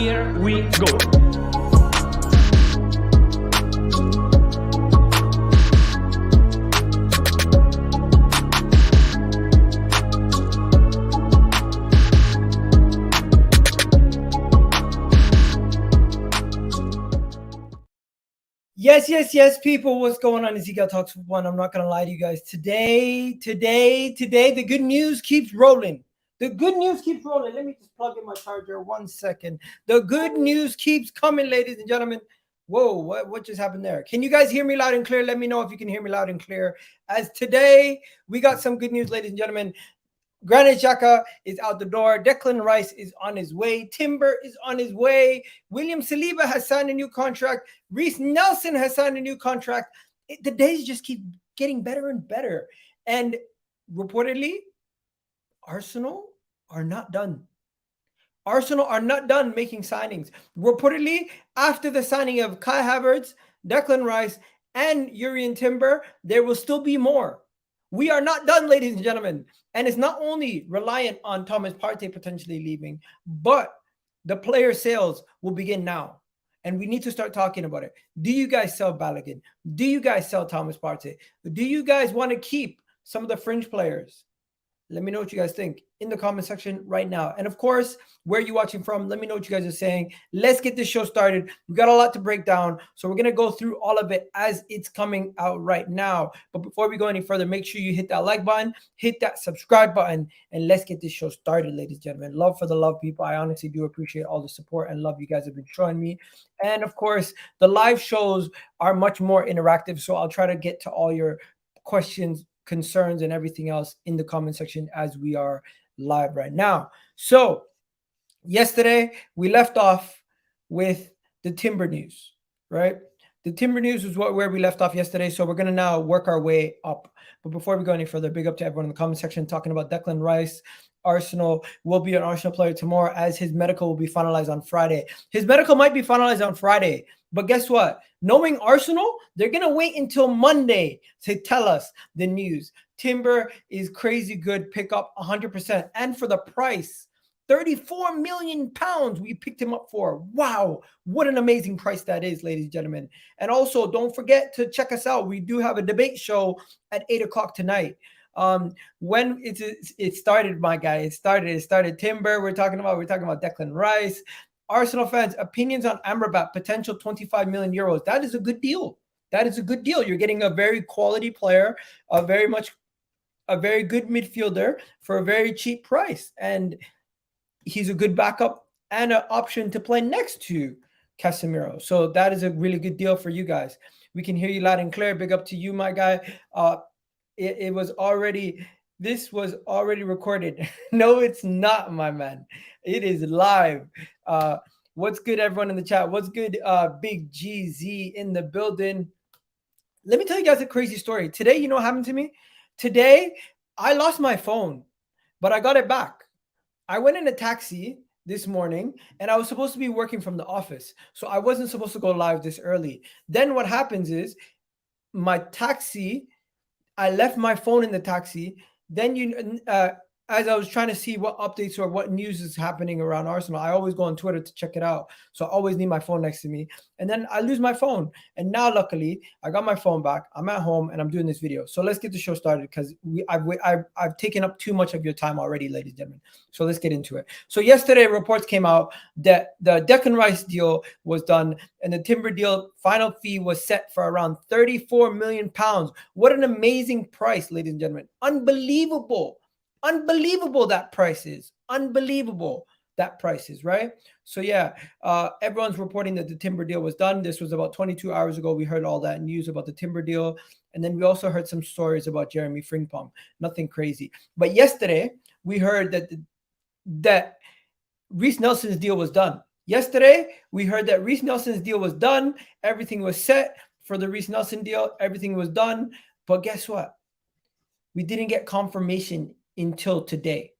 Here we go. Yes, people. What's going on? Ezekiel Talks Football. And I'm not going to lie to you guys. Today, the good news keeps rolling. The good news keeps rolling. Let me just plug in my charger 1 second. The good news keeps coming, ladies and gentlemen. Whoa, what just happened there? Can you guys hear me loud and clear? Let me know if you can hear me loud and clear. As today, we got some good news, ladies and gentlemen. Granit Xhaka is out the door. Declan Rice is on his way. Timber is on his way. William Saliba has signed a new contract. Reiss Nelson has signed a new contract. The days just keep getting better and better. And reportedly, Arsenal are not done. Arsenal are not done making signings. Reportedly, after the signing of Kai Havertz, Declan Rice, and Urian Timber, there will still be more. We are not done, ladies and gentlemen. And it's not only reliant on Thomas Partey potentially leaving, but the player sales will begin now. And we need to start talking about it. Do you guys sell Balogun? Do you guys sell Thomas Partey? Do you guys want to keep some of the fringe players? Let me know what you guys think in the comment section right now. And of course, where you're watching from, let me know what you guys are saying. Let's get this show started. We got a lot to break down. So we're going to go through all of it as it's coming out right now. But before we go any further, make sure you hit that like button, hit that subscribe button, and let's get this show started, ladies and gentlemen. Love for the love, people. I honestly do appreciate all the support and love you guys have been showing me. And of course, the live shows are much more interactive. So I'll try to get to all your questions, concerns, and everything else in the comment section as we are live right now. So yesterday we left off with the Timber news, right? The Timber news is where we left off yesterday. So we're going to now work our way up. But before we go any further, big up to everyone in the comment section talking about Declan Rice. Arsenal will be an Arsenal player tomorrow as his medical will be finalized on Friday. His medical might be finalized on Friday, but guess what? Knowing Arsenal, they're going to wait until Monday to tell us the news. Timber is crazy good pickup, 100%. And for the price, 34 million pounds we picked him up for. Wow, what an amazing price that is, ladies and gentlemen. And also, don't forget to check us out. We do have a debate show at 8 o'clock tonight. When it started, my guy, it started Timber. We're talking about Declan Rice. Arsenal fans, opinions on Amrabat, potential 25 million euros. That is a good deal. That is a good deal. You're getting a very quality player, a very good midfielder for a very cheap price. And he's a good backup and an option to play next to Casemiro. So that is a really good deal for you guys. We can hear you loud and clear. Big up to you, my guy. This was already recorded. No, it's not, my man. It is live. What's good, everyone in the chat? What's good, Big GZ in the building? Let me tell you guys a crazy story. Today, you know what happened to me? Today, I lost my phone, but I got it back. I went in a taxi this morning, and I was supposed to be working from the office. So I wasn't supposed to go live this early. Then what happens is my taxi, I left my phone in the taxi. Then as I was trying to see what updates or what news is happening around Arsenal, I always go on Twitter to check it out. So I always need my phone next to me. And then I lose my phone. And now, luckily, I got my phone back. I'm at home and I'm doing this video. So let's get the show started because I've taken up too much of your time already, ladies and gentlemen. So let's get into it. So yesterday, reports came out that the Declan Rice deal was done and the Timber deal final fee was set for around 34 million pounds. What an amazing price, ladies and gentlemen. Unbelievable. Unbelievable that price is. Unbelievable that price is, right? So yeah, everyone's reporting that the Timber deal was done. This was about 22 hours ago. We heard all that news about the Timber deal. And then we also heard some stories about Jeremy Frimpong. Nothing crazy. But yesterday, we heard that Reiss Nelson's deal was done. Yesterday, we heard that Reiss Nelson's deal was done. Everything was set for the Reiss Nelson deal. Everything was done. But guess what? We didn't get confirmation until today.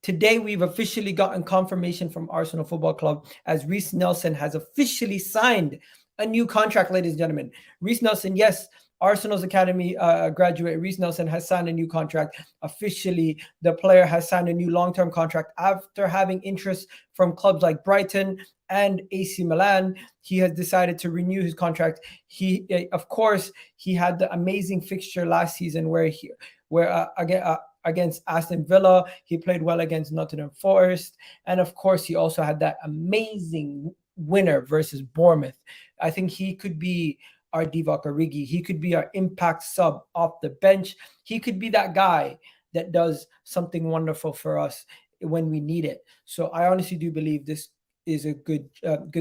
Today, we've officially gotten confirmation from Arsenal Football Club as Reiss Nelson has officially signed a new contract, ladies and gentlemen. Reiss Nelson, yes, Arsenal's academy graduate Reece Nelson has signed a new contract. Officially, the player has signed a new long-term contract after having interest from clubs like Brighton and AC Milan. He has decided to renew his contract. Of course, he had the amazing fixture last season against Aston Villa. He played well against Nottingham Forest. And of course, he also had that amazing winner versus Bournemouth. I think he could be our Divock Origi. He could be our impact sub off the bench. He could be that guy that does something wonderful for us when we need it. So I honestly do believe this is a good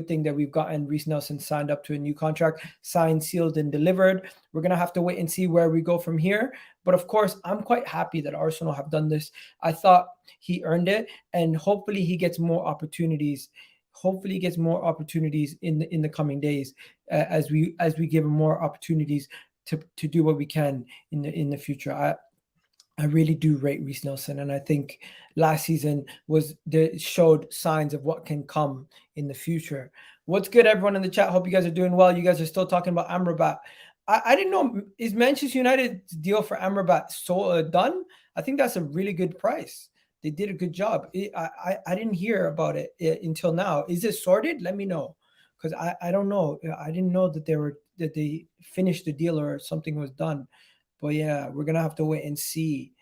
thing that we've gotten Reece Nelson signed up to a new contract, signed, sealed, and delivered. We're going to have to wait and see where we go from here. But of course, I'm quite happy that Arsenal have done this. I thought he earned it, and hopefully he gets more opportunities. Hopefully he gets more opportunities in the coming days as we give him more opportunities to do what we can in the future. I really do rate Reece Nelson, and I think last season showed signs of what can come in the future. What's good, everyone in the chat? Hope you guys are doing well. You guys are still talking about Amrabat. I didn't know, is Manchester United's deal for Amrabat done? I think that's a really good price. They did a good job. I didn't hear about it until now. Is it sorted? Let me know, because I don't know. I didn't know that they finished the deal or something was done. But yeah, we're gonna have to wait and see.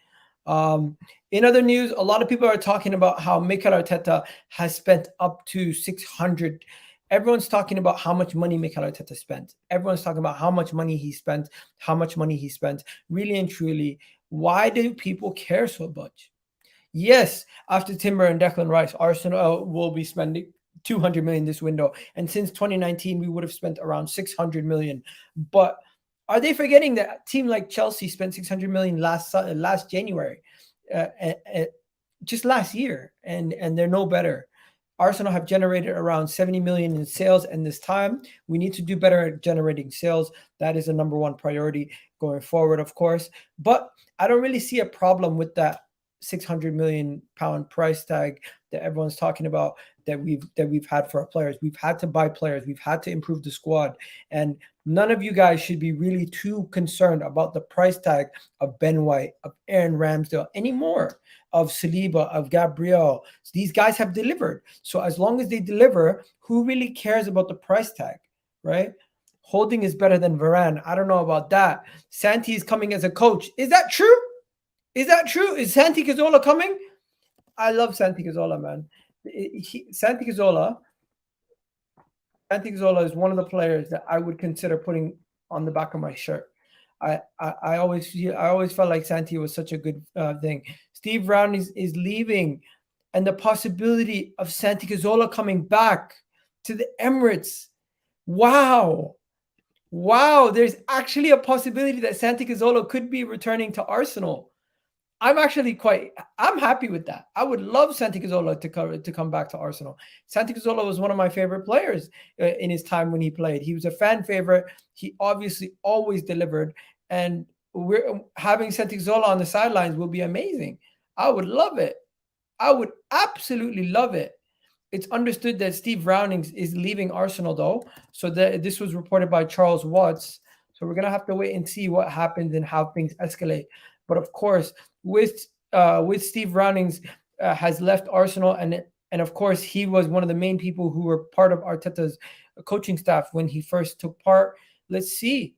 In other news, a lot of people are talking about how Mikel Arteta has spent up to 600. Everyone's talking about how much money Mikel Arteta spent. Everyone's talking about how much money he spent, Really and truly, why do people care so much? Yes, after Timber and Declan Rice, Arsenal will be spending 200 million this window. And since 2019, we would have spent around 600 million. But are they forgetting that a team like Chelsea spent 600 million last January, just last year, and they're no better? Arsenal have generated around 70 million in sales, and this time we need to do better at generating sales. That is a number one priority going forward, of course. But I don't really see a problem with that 600 million pound price tag that everyone's talking about that we've had for our players. We've had to buy players. We've had to improve the squad, and none of you guys should be really too concerned about the price tag of Ben White, of Aaron Ramsdale, anymore, of Saliba, of Gabriel. These guys have delivered. So as long as they deliver, who really cares about the price tag, right? Holding is better than Varane. I don't know about that. Santi is coming as a coach. Is that true? Is that true? Is Santi Cazorla coming? I love Santi Cazorla, man. Santi Cazorla is one of the players that I would consider putting on the back of my shirt. I always felt like Santi was such a good thing. Steve Brown is leaving, and the possibility of Santi Cazorla coming back to the Emirates. Wow. There's actually a possibility that Santi Cazorla could be returning to Arsenal. I'm happy with that. I would love Santi Cazorla to come back to Arsenal. Santi Cazorla was one of my favorite players in his time when he played. He was a fan favorite. He obviously always delivered, and we're having Santi Cazorla on the sidelines will be amazing. I would love it. I would absolutely love it. It's understood that Steve Brownings is leaving Arsenal, though. So this was reported by Charles Watts. So we're going to have to wait and see what happens and how things escalate. But of course, with Steve Brownings has left Arsenal, and of course, he was one of the main people who were part of Arteta's coaching staff when he first took part. Let's see.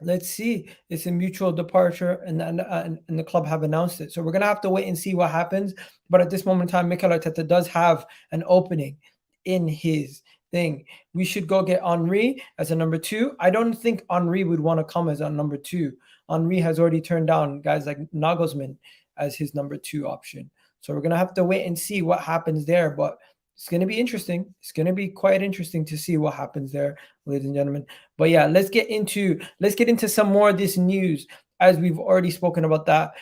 It's a mutual departure, and the club have announced it. So we're going to have to wait and see what happens. But at this moment in time, Mikel Arteta does have an opening in his thing. We should go get Henry as a number 2. I don't think Henry would want to come as a number 2. Henry has already turned down guys like Nagelsmann as his number 2 option. So we're going to have to wait and see what happens there. But it's going to be interesting. It's going to be quite interesting to see what happens there, ladies and gentlemen. But yeah, let's get into some more of this news, as we've already spoken about that.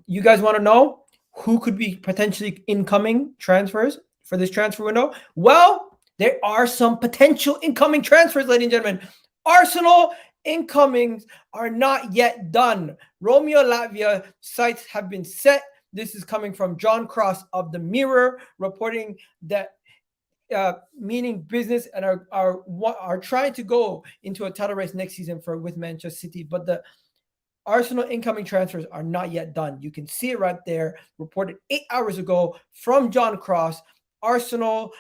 You guys want to know who could be potentially incoming transfers for this transfer window? Well, there are some potential incoming transfers, ladies and gentlemen. Arsenal incomings are not yet done. Romeo Lavia sites have been set. This is coming from John Cross of the Mirror, reporting that meaning business, and are trying to go into a title race next season for with Manchester City. But the Arsenal incoming transfers are not yet done. You can see it right there, reported 8 hours ago from John Cross. Arsenal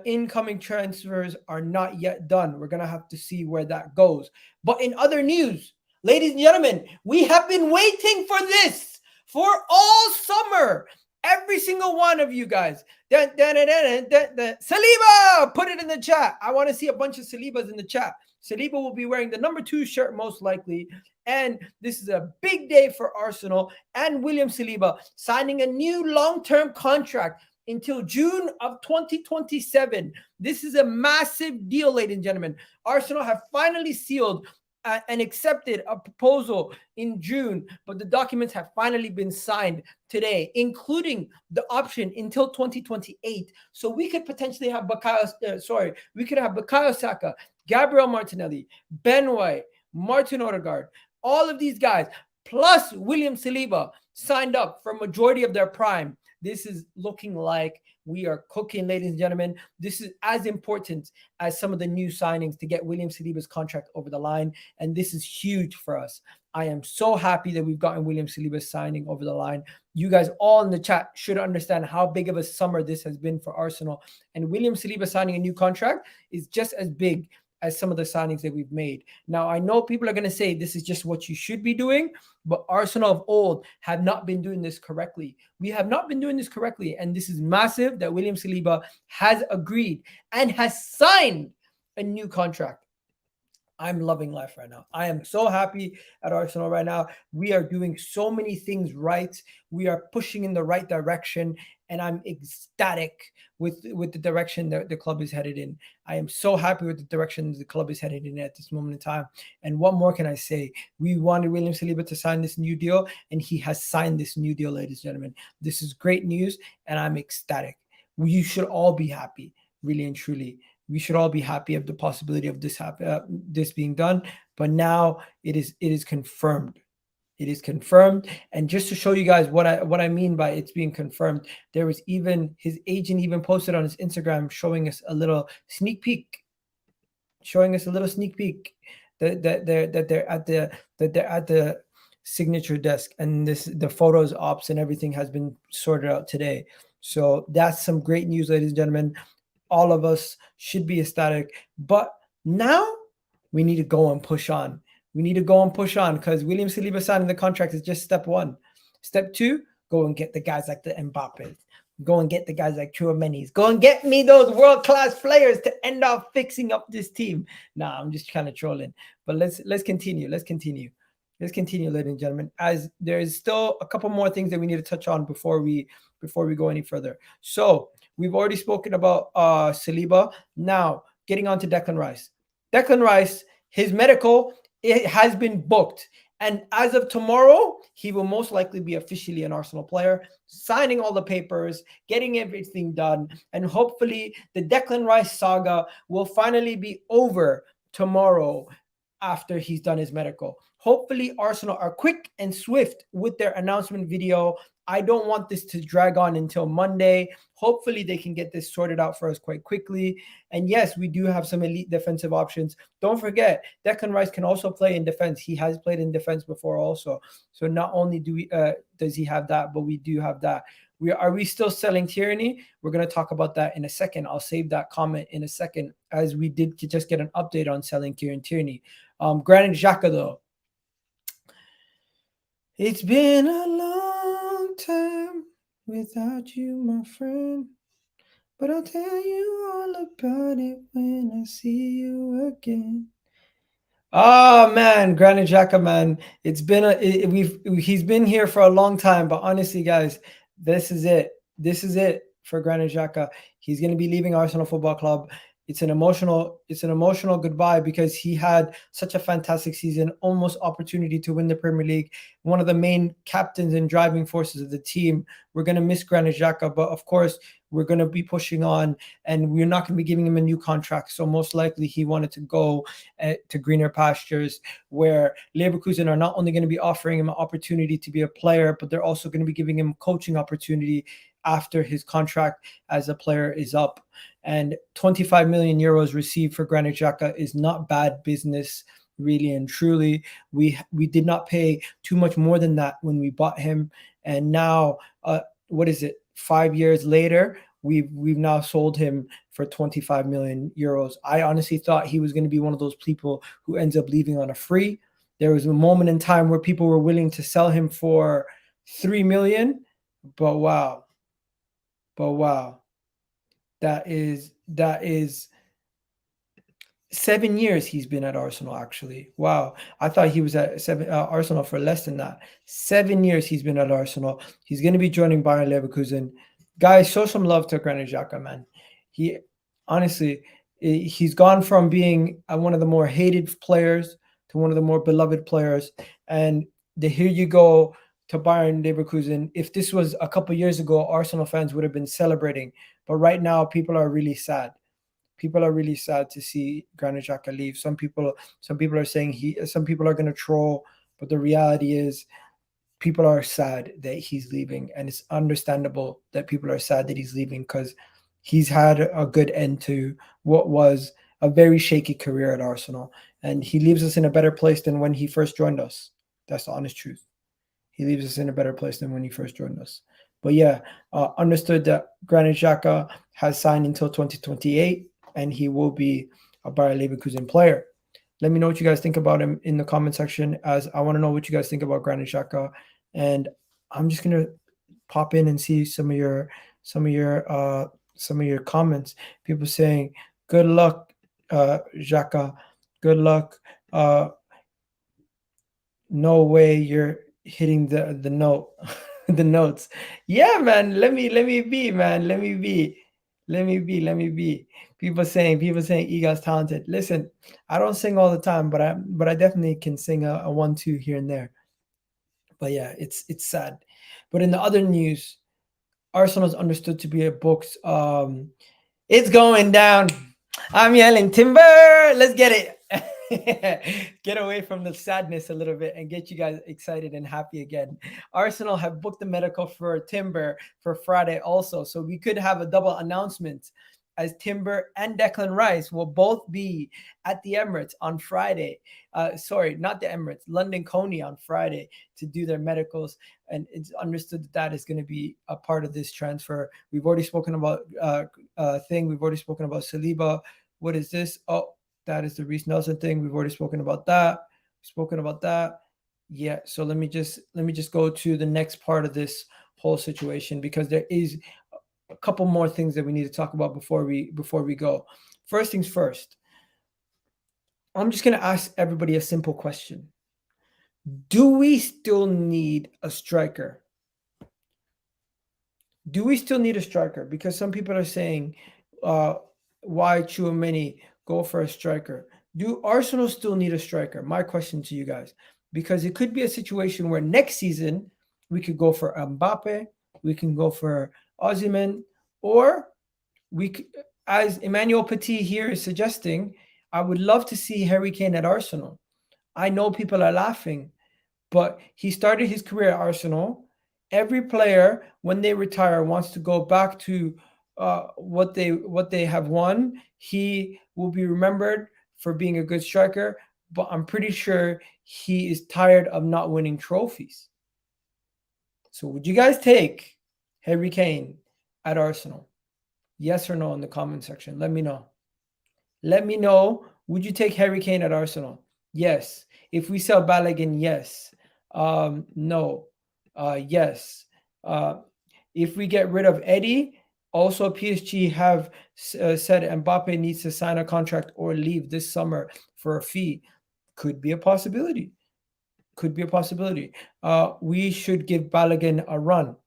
incoming transfers are not yet done. We're gonna have to see where that goes. But in other news, ladies and gentlemen, we have been waiting for this for all summer. Every single one of you guys. Saliba, put it in the chat. I want to see a bunch of Salibas in the chat. Saliba will be wearing the number 2 shirt most likely. And this is a big day for Arsenal and William Saliba signing a new long-term contract until June of 2027. This is a massive deal, ladies and gentlemen. Arsenal have finally sealed and accepted a proposal in June, but the documents have finally been signed today, including the option until 2028. So we could potentially have we could have Bukayo Saka, Gabriel Martinelli, Ben White, Martin Odegaard, all of these guys, plus William Saliba signed up for majority of their prime. This is looking like we are cooking, ladies and gentlemen. This is as important as some of the new signings to get William Saliba's contract over the line. And this is huge for us. I am so happy that we've gotten William Saliba signing over the line. You guys all in the chat should understand how big of a summer this has been for Arsenal. And William Saliba signing a new contract is just as big as some of the signings that we've made. Now, I know people are going to say this is just what you should be doing, but Arsenal of old have not been doing this correctly. We have not been doing this correctly, and this is massive that William Saliba has agreed and has signed a new contract. I'm loving life right now. I am so happy at Arsenal right now. We are doing so many things right. We are pushing in the right direction, and I'm ecstatic with the direction that the club is headed in. I am so happy with the direction the club is headed in at this moment in time. And what more can I say? We wanted William Saliba to sign this new deal, and he has signed this new deal, ladies and gentlemen. This is great news, and I'm ecstatic. You should all be happy, really and truly. We should all be happy of the possibility of this being done. But now it is confirmed. It is confirmed. And just to show you guys what I mean by it's being confirmed, there was even his agent even posted on his Instagram showing us a little sneak peek, that they're at the signature desk, and the photos, ops, and everything has been sorted out today. So that's some great news, ladies and gentlemen. All of us should be ecstatic, but now we need to go and push on. We need to go and push on, because William Saliba signing the contract is just step one. Step two, go and get the guys like the Mbappe. Go and get the guys like Tchouaméni. Go and get me those world-class players to end up fixing up this team. Nah, I'm just kind of trolling. But let's continue. Let's continue, ladies and gentlemen, as there is still a couple more things that we need to touch on before we go any further. So we've already spoken about Saliba. Now, getting on to Declan Rice. Declan Rice, his medical, it has been booked. And as of tomorrow, he will most likely be officially an Arsenal player, signing all the papers, getting everything done. And hopefully the Declan Rice saga will finally be over tomorrow after he's done his medical. Hopefully Arsenal are quick and swift with their announcement video. I don't want this to drag on until Monday. Hopefully they can get this sorted out for us quite quickly. And yes, we do have some elite defensive options. Don't forget, Declan Rice can also play in defense. He has played in defense before also. So not only does he have that, but we do have that. Are we still selling Tierney? We're going to talk about that in a second. I'll save that comment in a second, as we did just get an update on selling Kieran Tierney. Granit Xhaka, though. It's been a long time without you, my friend, but I'll tell you all about it when I see you again. Oh man, Granit Xhaka, man, it's been he's been here for a long time, but honestly, guys, this is it. This is it for Granit Xhaka. He's going to be leaving Arsenal Football Club. It's an emotional goodbye, because he had such a fantastic season, almost opportunity to win the Premier League, one of the main captains and driving forces of the team. We're going to miss Granit Xhaka, but of course, we're going to be pushing on, and we're not going to be giving him a new contract. So most likely he wanted to go to greener pastures, where Leverkusen are not only going to be offering him an opportunity to be a player, but they're also going to be giving him coaching opportunity after his contract as a player is up. And 25 million euros received for Granit Xhaka is not bad business, really and truly. We did not pay too much more than that when we bought him, and now what is it? 5 years later, we've now sold him for 25 million euros. I honestly thought he was going to be one of those people who ends up leaving on a free. There was a moment in time where people were willing to sell him for 3 million, but wow, that is 7 years he's been at Arsenal, actually. Wow. I thought he was at Arsenal for less than that. 7 years he's been at Arsenal. He's going to be joining Bayern Leverkusen. Guys, show some love to Granit Xhaka, man. He honestly, he's gone from being one of the more hated players to one of the more beloved players. And here you go to Bayern Leverkusen. If this was a couple years ago, Arsenal fans would have been celebrating. But right now, people are really sad. People are really sad to see Granit Xhaka leave. Some people are saying some people are going to troll, but the reality is people are sad that he's leaving, and it's understandable that people are sad that he's leaving because he's had a good end to what was a very shaky career at Arsenal, and he leaves us in a better place than when he first joined us. That's the honest truth. He leaves us in a better place than when he first joined us. But yeah, understood that Granit Xhaka has signed until 2028, and he will be a Bayer Leverkusen player. Let me know what you guys think about him in the comment section, as I want to know what you guys think about Granit Xhaka. And I'm just gonna pop in and see some of your comments. People saying, "Good luck, Xhaka. Good luck. No way you're hitting the note." The notes. Yeah, man. Let me be, man. Let me be. People saying Eagle's talented. Listen, I don't sing all the time, but I definitely can sing a 1-2 here and there. But yeah, it's sad. But in the other news, Arsenal's understood to be a books. It's going down. I'm yelling timber. Let's get it. Get away from the sadness a little bit and get you guys excited and happy again. Arsenal have booked the medical for Timber for Friday also, so we could have a double announcement, as Timber and Declan Rice will both be at the Emirates on Friday. Sorry, not the Emirates, London Coney on Friday to do their medicals. And it's understood that is going to be a part of this transfer. We've already spoken about We've already spoken about Saliba. What is this? Oh, that is the Reece Nelson thing. We've already spoken about that. Yeah. So let me just go to the next part of this whole situation, because there is a couple more things that we need to talk about before we go. First things first, I'm just going to ask everybody a simple question. Do we still need a striker? Because some people are saying, why Tchouaméni? Go for a striker. Do Arsenal still need a striker? My question to you guys, because it could be a situation where next season we could go for Mbappe, we can go for Osimhen, or we could, as Emmanuel Petit here is suggesting, I would love to see Harry Kane at Arsenal. I know people are laughing, but he started his career at Arsenal. Every player, when they retire, wants to go back to what they have won. He will be remembered for being a good striker, but I'm pretty sure he is tired of not winning trophies. So would you guys take Harry Kane at Arsenal? Yes or no in the comment section. Let me know. Would you take Harry Kane at Arsenal? Yes. If we sell Balogun, yes. No. Yes. If we get rid of Eddie, also PSG have said Mbappe needs to sign a contract or leave this summer for a fee. Could be a possibility. We should give Balogun a run,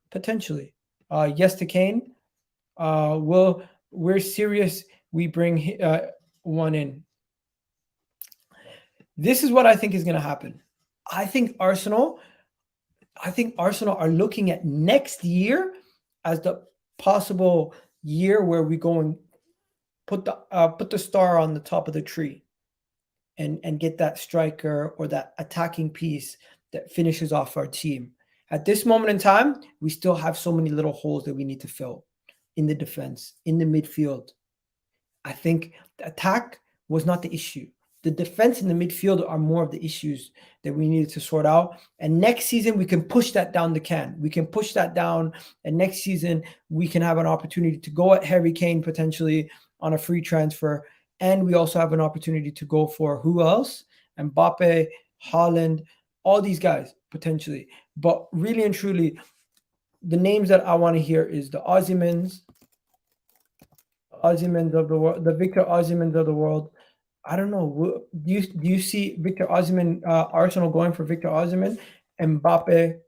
potentially. Yes to Kane. We're serious. We bring one in. This is what I think is going to happen. I think Arsenal are looking at next year as the possible year where we go and put the star on the top of the tree and get that striker or that attacking piece that finishes off our team. At this moment in time, we still have so many little holes that we need to fill in the defense, in the midfield. I think the attack was not the issue. The defense and the midfield are more of the issues that we needed to sort out. And next season, we can push that down the can. We can push that down. And next season, we can have an opportunity to go at Harry Kane potentially on a free transfer. And we also have an opportunity to go for who else? Mbappe, Haaland, all these guys potentially. But really and truly, the names that I want to hear is the Osimhens of the world, the Victor Osimhens of the world. I don't know. Do you see Victor Osimhen, Arsenal going for Victor Osimhen, Mbappe,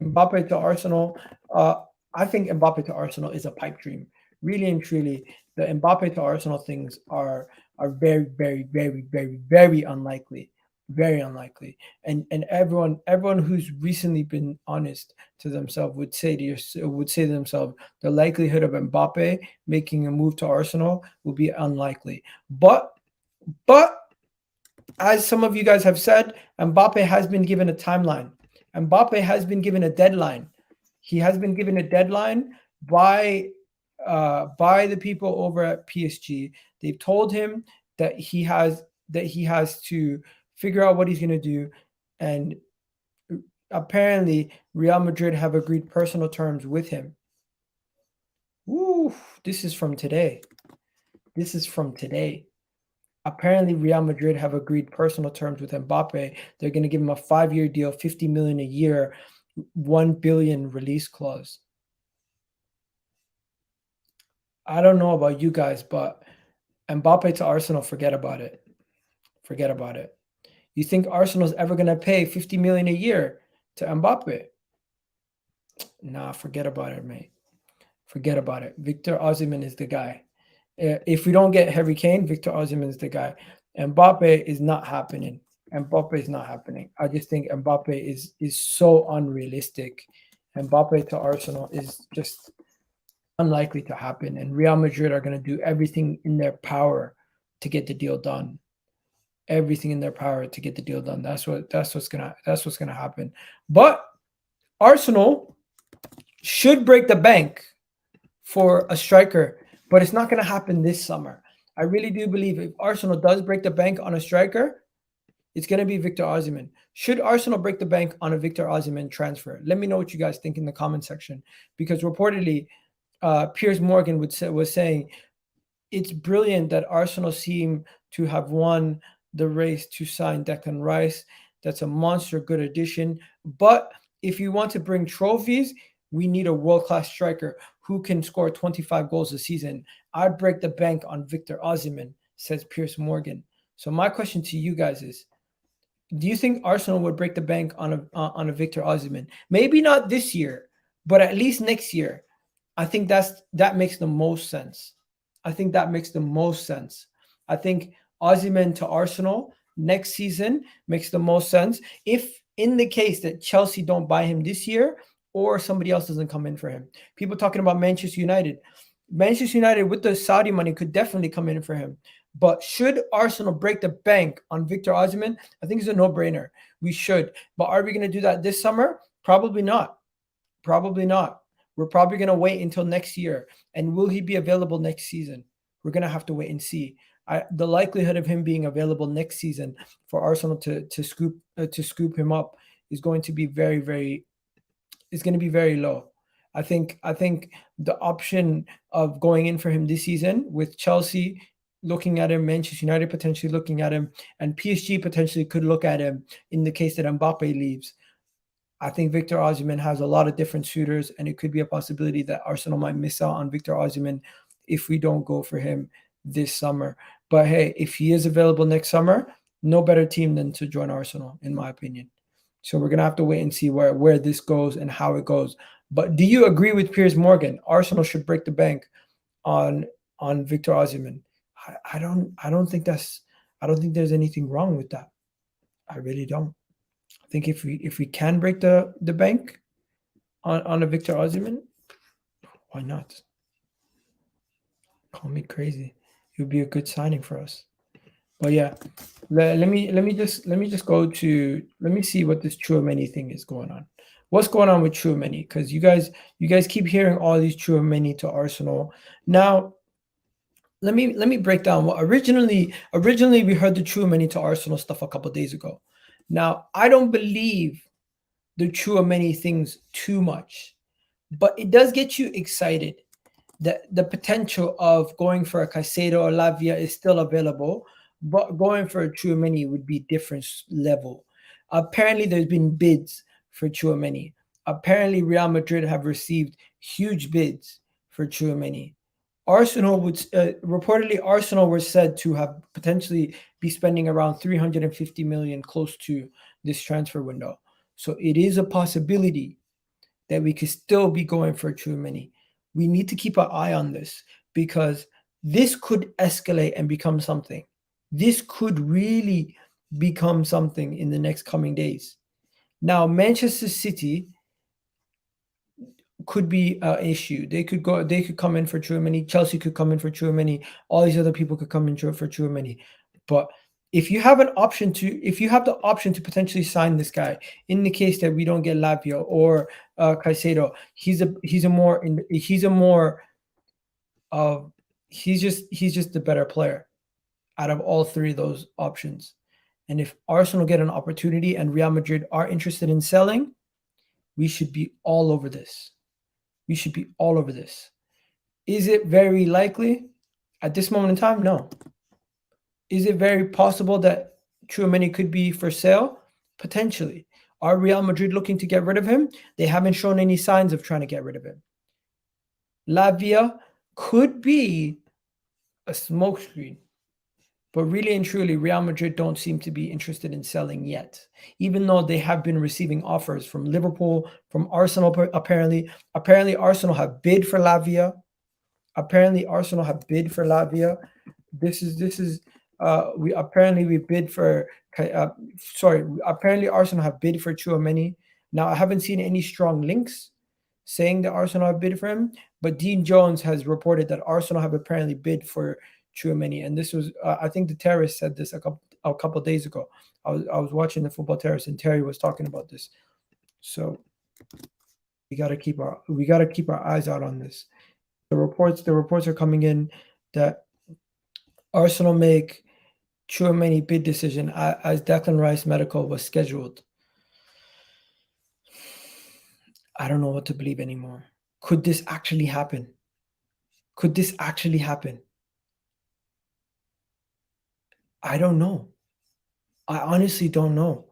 Mbappe to Arsenal? I think Mbappe to Arsenal is a pipe dream. Really and truly, the Mbappe to Arsenal things are very, very, very, very, very unlikely. Very unlikely. And everyone who's recently been honest to themselves would say to themselves the likelihood of Mbappe making a move to Arsenal will be unlikely. But as some of you guys have said, Mbappe has been given a timeline. Mbappe has been given a deadline. He has been given a deadline by the people over at PSG. They've told him that he has to figure out what he's going to do, and apparently Real Madrid have agreed personal terms with him. Woo, this is from today. Apparently Real Madrid have agreed personal terms with Mbappe. They're going to give him a 5-year deal, 50 million a year, 1 billion release clause. I don't know about you guys, but Mbappe to Arsenal, forget about it. Forget about it. You think Arsenal's ever going to pay 50 million a year to Mbappe? Nah, forget about it, mate. Forget about it. Victor Osimhen is the guy. If we don't get Harry Kane, Victor Osimhen is the guy. Mbappe is not happening. I just think Mbappe is so unrealistic. Mbappe to Arsenal is just unlikely to happen. And Real Madrid are going to do everything in their power to get the deal done. Everything in their power to get the deal done. That's what's gonna happen. But Arsenal should break the bank for a striker, but it's not gonna happen this summer. I really do believe if Arsenal does break the bank on a striker, it's gonna be Victor Osimhen. Should Arsenal break the bank on a Victor Osimhen transfer? Let me know what you guys think in the comment section, because reportedly, Piers Morgan was saying it's brilliant that Arsenal seem to have won the race to sign Declan Rice. That's a monster good addition. But if you want to bring trophies, we need a world-class striker who can score 25 goals a season. I'd break the bank on Victor Osimhen, says Piers Morgan. So my question to you guys is, do you think Arsenal would break the bank on a Victor Osimhen? Maybe not this year, but at least next year. I think that makes the most sense. I think Osimhen to Arsenal next season makes the most sense if in the case that Chelsea don't buy him this year or somebody else doesn't come in for him. People talking about Manchester United. Manchester United with the Saudi money could definitely come in for him. But should Arsenal break the bank on Victor Osimhen? I think it's a no-brainer. We should. But are we going to do that this summer? Probably not. We're probably going to wait until next year. And will he be available next season? We're going to have to wait and see. The likelihood of him being available next season for Arsenal to scoop him up is going to be very low. I think the option of going in for him this season with Chelsea looking at him, Manchester United potentially looking at him, and PSG potentially could look at him in the case that Mbappe leaves. I think Victor Osimhen has a lot of different suitors, and it could be a possibility that Arsenal might miss out on Victor Osimhen if we don't go for him this summer. But hey, if he is available next summer, no better team than to join Arsenal, in my opinion. So we're going to have to wait and see where this goes and how it goes. But do you agree with Piers Morgan? Arsenal should break the bank on Victor Osimhen. I don't think there's anything wrong with that. I really don't. I think if we can break the bank on a Victor Osimhen, why not? Call me crazy. It would be a good signing for us. But yeah, let me just go to, let me see what this Tchouaméni thing is going on. What's going on with Tchouaméni? Because you guys keep hearing all these Tchouaméni to Arsenal. Now, let me break down what originally we heard the Tchouaméni to Arsenal stuff a couple days ago. Now, I don't believe the Tchouaméni things too much, but it does get you excited that the potential of going for a Caicedo or Lavia is still available, but going for a Tchouaméni would be different level. Apparently, there's been bids for Tchouaméni. Apparently, Real Madrid have received huge bids for Tchouaméni. Arsenal would reportedly Arsenal were said to have potentially be spending around 350 million close to this transfer window. So it is a possibility that we could still be going for Tchouaméni. We need to keep our eye on this because this could escalate and become something. This could really become something in the next coming days. Now, Manchester City could be an issue. They could come in for Tchouaméni. Chelsea could come in for Tchouaméni. All these other people could come in for Tchouaméni. But if you have the option to potentially sign this guy, in the case that we don't get Lavia or Caicedo, he's just the better player out of all three of those options. And if Arsenal get an opportunity and Real Madrid are interested in selling, we should be all over this. We should be all over this. Is it very likely at this moment in time? No. Is it very possible that Tchouaméni could be for sale? Potentially. Are Real Madrid looking to get rid of him? They haven't shown any signs of trying to get rid of him. Lavia could be a smokescreen. But really and truly, Real Madrid don't seem to be interested in selling yet, even though they have been receiving offers from Liverpool, from Arsenal. Apparently, Arsenal have bid for Lavia. We bid for. Apparently Arsenal have bid for Tchouaméni. Now I haven't seen any strong links saying that Arsenal have bid for him, but Dean Jones has reported that Arsenal have apparently bid for Tchouaméni, and this was I think the Terrace said this a couple days ago. I was watching the Football Terrace and Terry was talking about this. So we got to keep our eyes out on this. The reports are coming in that Arsenal make Tchouaméni bid decision as Declan Rice medical was scheduled. I don't know what to believe anymore. Could this actually happen? I don't know. I honestly don't know.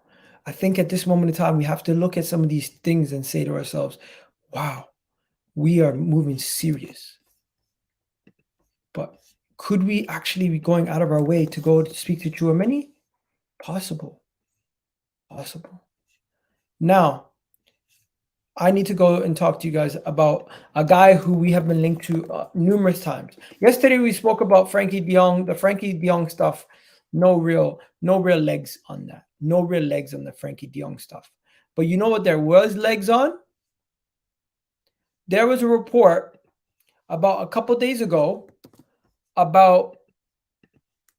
I think at this moment in time, we have to look at some of these things and say to ourselves, wow, we are moving serious. But could we actually be going out of our way to go to speak to Tchouaméni? Possible. Now, I need to go and talk to you guys about a guy who we have been linked to numerous times. Yesterday, we spoke about Frankie de Jong, the Frankie de Jong stuff. No real legs on that. No real legs on the Frankie de Jong stuff. But you know what there was legs on? There was a report about a couple days ago about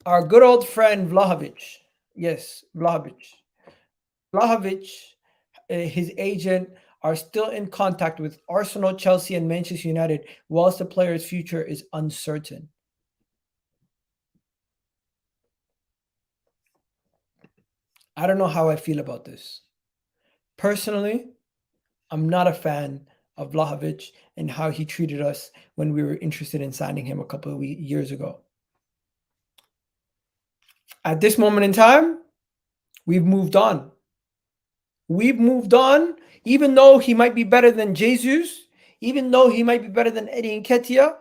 our good old friend Vlahovic. Yes, Vlahovic. His agent, are still in contact with Arsenal, Chelsea, and Manchester United, whilst the player's future is uncertain. I don't know how I feel about this. Personally, I'm not a fan of Vlahovic and how he treated us when we were interested in signing him a couple of years ago. At this moment in time, we've moved on. Even though he might be better than Jesus, even though he might be better than Eddie Nketiah,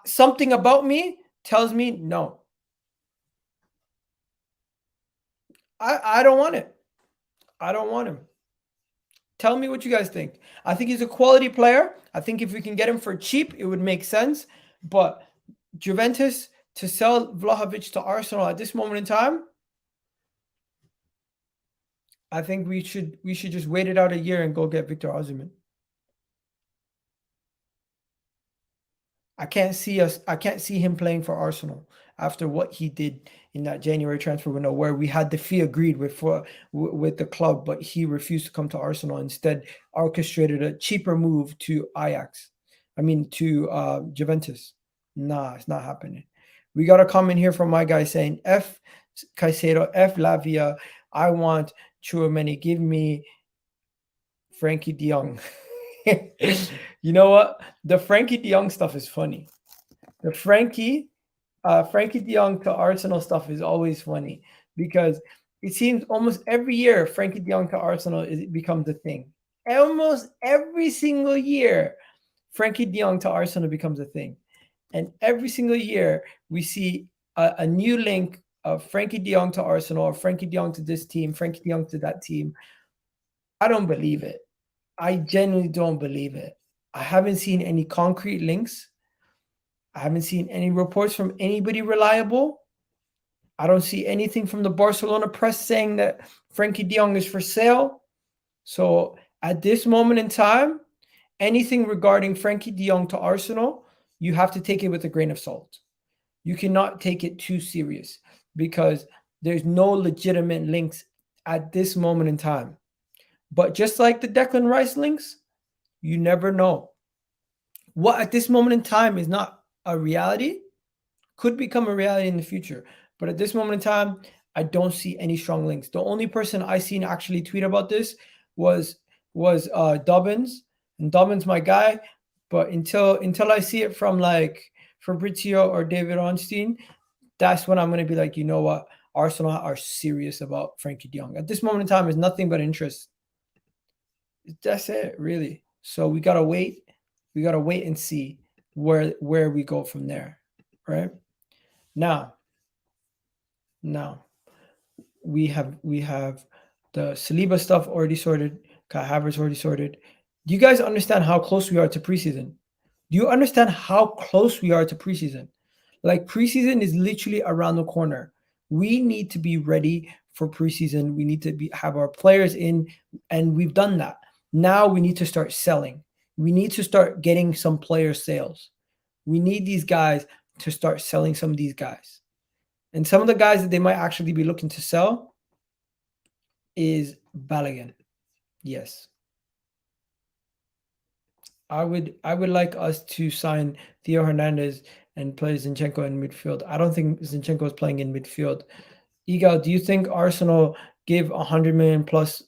something about me tells me no. I don't want it. I don't want him. Tell me what you guys think. I think he's a quality player. I think if we can get him for cheap, it would make sense. But Juventus to sell Vlahovic to Arsenal at this moment in time, I think we should just wait it out a year and go get Victor Osimhen. I can't see him playing for Arsenal after what he did in that January transfer window, where we had the fee agreed with the club, but he refused to come to Arsenal. Instead, orchestrated a cheaper move to Juventus. Nah, it's not happening. We got a comment here from my guy saying, F Caicedo, F Lavia. I want Tchouaméni. Give me Frankie de Jong. You know what? The Frankie de Jong stuff is funny. The Frankie de Jong to Arsenal stuff is always funny because it seems almost every year Frankie de Jong to Arsenal becomes a thing. Almost every single year, Frankie de Jong to Arsenal becomes a thing. And every single year, we see a new link of Frankie de Jong to Arsenal, or Frankie de Jong to this team, Frankie de Jong to that team. I don't believe it. I genuinely don't believe it. I haven't seen any concrete links. I haven't seen any reports from anybody reliable. I don't see anything from the Barcelona press saying that Frankie de Jong is for sale. So at this moment in time, anything regarding Frankie de Jong to Arsenal, you have to take it with a grain of salt. You cannot take it too serious because there's no legitimate links at this moment in time. But just like the Declan Rice links, you never know. What at this moment in time is not a reality could become a reality in the future. But at this moment in time, I don't see any strong links. The only person I seen actually tweet about this was Dobbins, and Dobbins my guy. But until I see it from like Fabrizio or David Onstein, that's when I'm going to be like, you know what? Arsenal are serious about Frankie de Jong. At this moment in time, there's nothing but interest. That's it, really. So we got to wait. We got to wait and see where we go from there, right? Now we have the Saliba stuff already sorted. Kai Havertz already sorted. Do you guys understand how close we are to preseason? Do you understand how close we are to preseason? Like, preseason is literally around the corner. We need to be ready for preseason. We need to have our players in, and we've done that. Now we need to start selling. We need to start getting some player sales. We need these guys to start selling some of these guys. And some of the guys that they might actually be looking to sell is balogun. Yes. I would like us to sign Theo Hernandez and play Zinchenko in midfield. I don't think Zinchenko is playing in midfield. Igal, do you think Arsenal give 100 million plus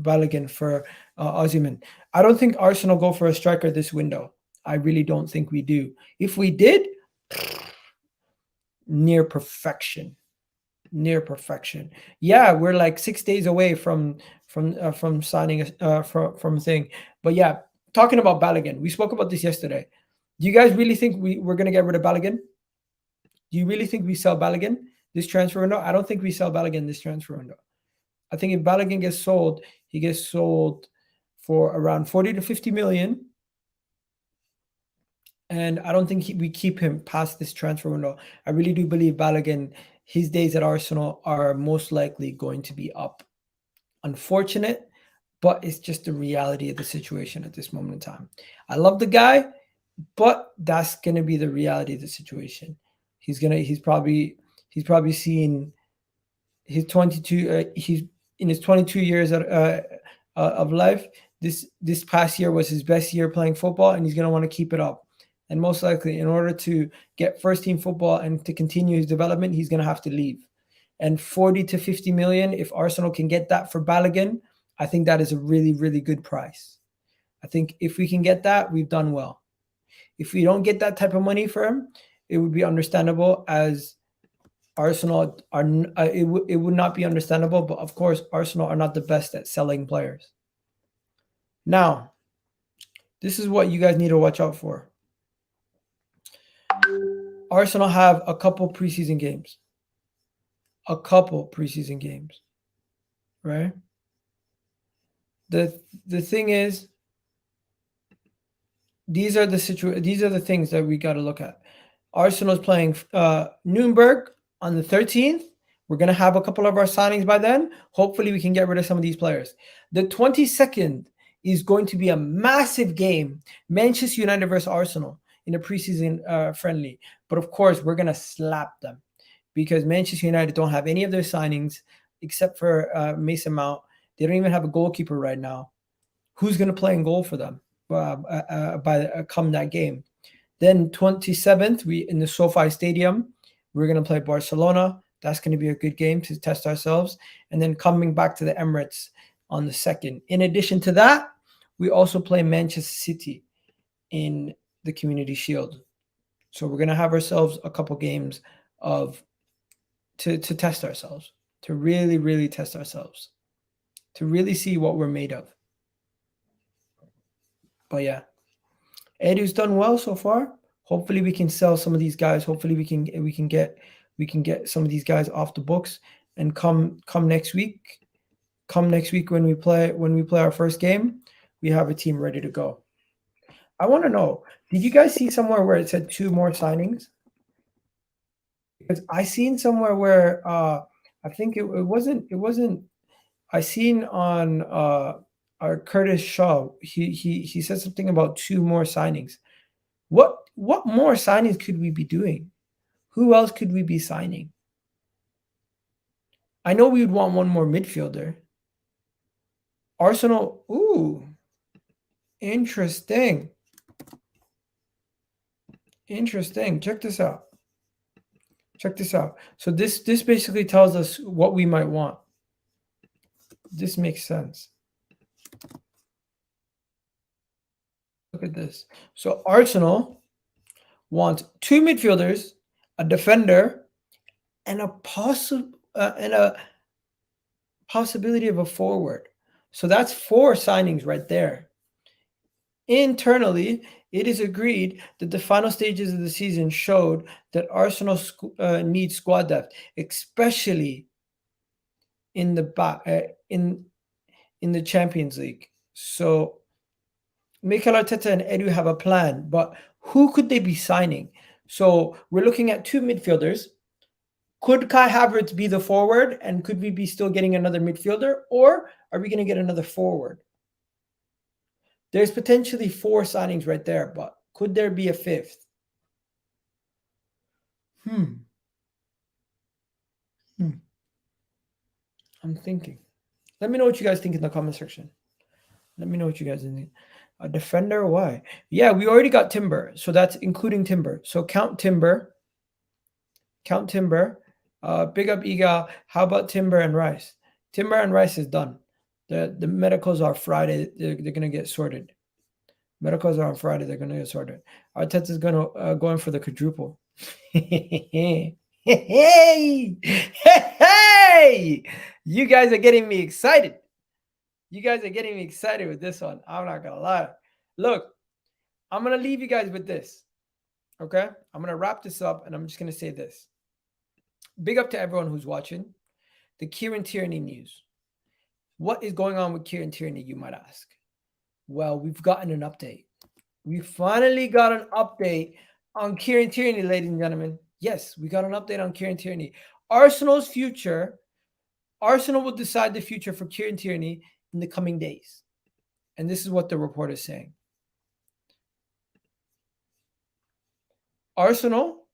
balogun for Osimhen? I don't think Arsenal go for a striker this window. I really don't think we do. If we did, near perfection. Yeah, we're like 6 days away from signing from thing. But yeah, talking about balogun, we spoke about this yesterday. Do you guys really think we're going to get rid of balogun? Do you really think we sell balogun this transfer window? I don't think we sell balogun this transfer window. I think if balogun gets sold, he gets sold for around 40 to 50 million. And I don't think we keep him past this transfer window. I really do believe balogun, his days at Arsenal are most likely going to be up. Unfortunate, but it's just the reality of the situation at this moment in time. I love the guy, but that's going to be the reality of the situation. He's probably seeing his 22. He's in his 22 years of life. This past year was his best year playing football, and he's going to want to keep it up. And most likely, in order to get first team football and to continue his development, he's going to have to leave. And 40 to 50 million, if Arsenal can get that for balogun, I think that is a really, really good price. I think if we can get that, we've done well. If we don't get that type of money for him, it would be understandable, as Arsenal are. It would not be understandable, but of course, Arsenal are not the best at selling players. Now, this is what you guys need to watch out for. Arsenal have a couple preseason games. Right? The thing is, these are the things that we got to look at. Arsenal's playing Nuremberg on the 13th. We're going to have a couple of our signings by then. Hopefully we can get rid of some of these players. The 22nd is going to be a massive game. Manchester United versus Arsenal. in a preseason friendly. But of course, we're gonna slap them because Manchester United don't have any of their signings except for Mason Mount. They don't even have a goalkeeper right now. Who's gonna play in goal for them come that game? Then 27th, we in the SoFi Stadium, we're gonna play Barcelona. That's going to be a good game to test ourselves. And then coming back to the Emirates on the 2nd. In addition to that, we also play Manchester City in the Community Shield. So we're going to have ourselves a couple games to test ourselves, to really, really test ourselves, to really see what we're made of. But yeah, Edu's done well so far. Hopefully we can sell some of these guys. Hopefully we can get some of these guys off the books and come next week. Come next week when we play our first game, we have a team ready to go. I want to know, did you guys see somewhere where it said 2 more signings? Because I seen somewhere where I think it wasn't I seen on our Curtis Shaw, he said something about 2 more signings. What more signings could we be doing? Who else could we be signing? I know we would want 1 more midfielder. Arsenal, ooh, interesting. Interesting. Check this out. So this basically tells us what we might want. This makes sense. Look at this. So Arsenal wants 2 midfielders, a defender, and a possibility of a forward. So that's 4 signings right there. Internally, it is agreed that the final stages of the season showed that Arsenal needs squad depth, especially in the in the Champions League. So Mikel Arteta and Edu have a plan, but who could they be signing? So we're looking at 2 midfielders. Could Kai Havertz be the forward, and could we be still getting another midfielder, or are we going to get another forward? There's potentially 4 signings right there, but could there be a 5th? I'm thinking. Let me know what you guys think in the comment section. Let me know what you guys think. A defender? Why? Yeah, we already got Timber, so that's including Timber. So count Timber. Big up Egal. How about Timber and Rice? Timber and Rice is done. The medicals are Friday. They're going to get sorted. Medicals are on Friday. They're going to get sorted. Arteta's going to go in for the quadruple. Hey! You guys are getting me excited. You guys are getting me excited with this one. I'm not going to lie. Look, I'm going to leave you guys with this. Okay? I'm going to wrap this up, and I'm just going to say this. Big up to everyone who's watching. The Kieran Tierney news. What is going on with Kieran Tierney, you might ask? Well, we've gotten an update. We finally got an update on Kieran Tierney, ladies and gentlemen. Yes, we got an update on Kieran Tierney. Arsenal's future. Arsenal will decide the future for Kieran Tierney in the coming days. And this is what the report is saying. Arsenal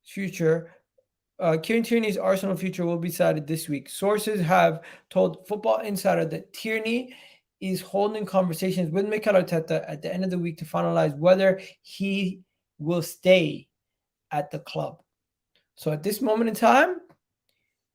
future. Kieran Tierney's Arsenal future will be decided this week. Sources have told Football Insider that Tierney is holding conversations with Mikel Arteta at the end of the week to finalize whether he will stay at the club. So at this moment in time,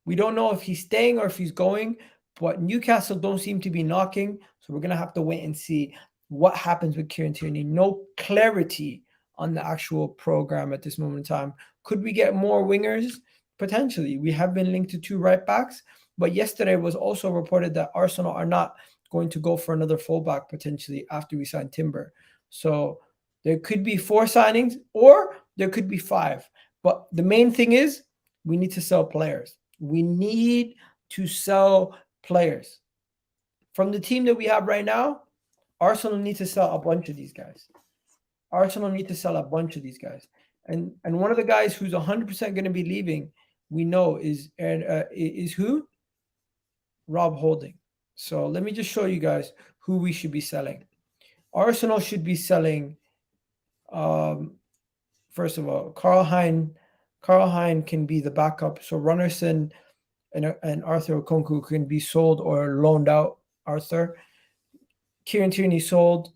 we don't know if he's staying or if he's going, but Newcastle don't seem to be knocking. So we're going to have to wait and see what happens with Kieran Tierney. No clarity on the actual program at this moment in time. Could we get more wingers? Potentially. We have been linked to 2 right backs, but yesterday was also reported that Arsenal are not going to go for another fullback potentially after we sign Timber. So there could be 4 signings or there could be 5. But the main thing is we need to sell players. We need to sell players. From the team that we have right now, Arsenal need to sell a bunch of these guys. And one of the guys who's 100% going to be leaving, we know is who? Rob Holding. So let me just show you guys who we should be selling. Arsenal should be selling first of all, Carl Hein can be the backup. So Runnerson and Arthur Okonkwo can be sold or loaned out. Arthur. Kieran Tierney sold.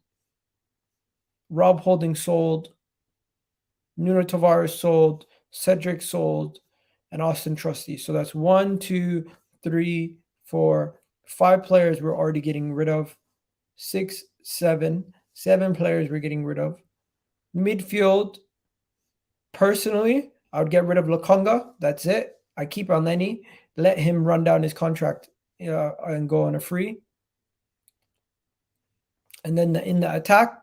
Rob Holding sold. Nuno Tavares sold. Cedric sold. And Austin Trusty. So that's 1, 2, 3, 4, 5 players we're already getting rid of. 6, 7. 7 players we're getting rid of. Midfield, personally, I would get rid of Lokonga. That's it. I keep Elneny. Let him run down his contract and go on a free. And then in the attack,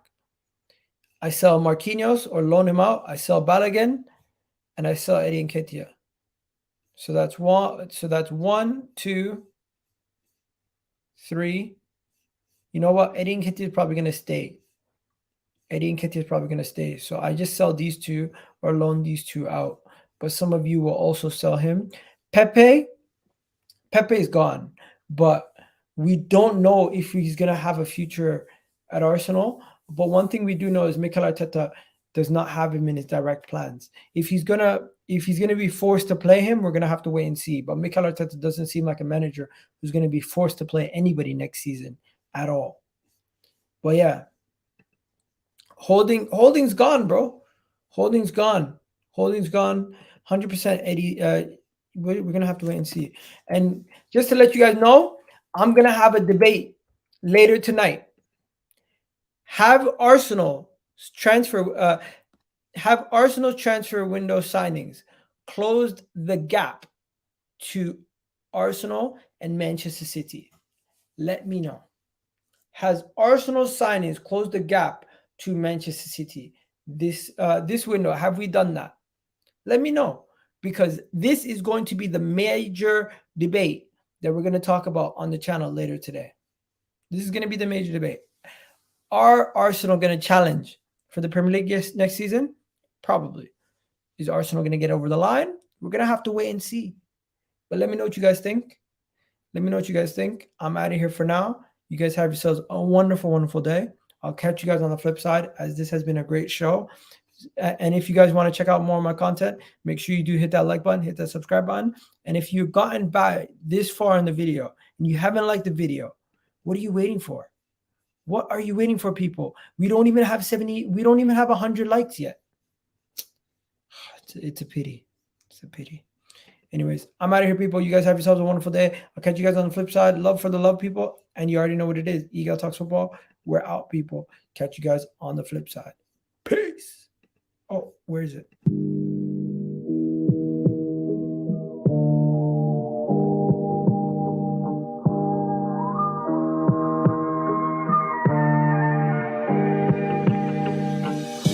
I sell Marquinhos or loan him out. I sell Balogun, and I sell Eddie Nketiah. So that's 1, 2, 3. You know what? Eddie Nketiah is probably going to stay. So I just sell these two or loan these two out. But some of you will also sell him. Pepe is gone. But we don't know if he's going to have a future at Arsenal. But one thing we do know is Mikel Arteta does not have him in his direct plans. If he's gonna be forced to play him, we're gonna have to wait and see. But Mikel Arteta doesn't seem like a manager who's gonna be forced to play anybody next season at all. But yeah, Holding's gone, bro. Holding's gone. 100% Eddie. We're gonna have to wait and see. And just to let you guys know, I'm gonna have a debate later tonight. Have Arsenal's transfer window signings closed the gap to Arsenal and Manchester City? Let me know. Has Arsenal signings closed the gap to Manchester City this window? Have we done that? Let me know, because this is going to be the major debate that we're going to talk about on the channel later today. This is going to be the major debate. Are Arsenal going to challenge for the Premier League next season? Probably. Is Arsenal going to get over the line? We're going to have to wait and see. But let me know what you guys think. I'm out of here for now. You guys have yourselves a wonderful, wonderful day. I'll catch you guys on the flip side, as this has been a great show. And if you guys want to check out more of my content, make sure you do hit that like button, hit that subscribe button. And if you've gotten by this far in the video and you haven't liked the video, what are you waiting for? What are you waiting for, people? We don't even have 70. We don't even have 100 likes yet. It's a pity. Anyways, I'm out of here, people. You guys have yourselves a wonderful day. I'll catch you guys on the flip side. Love for the love, people. And you already know what it is. Eagle Talks Football. We're out, people. Catch you guys on the flip side. Peace. Oh, where is it?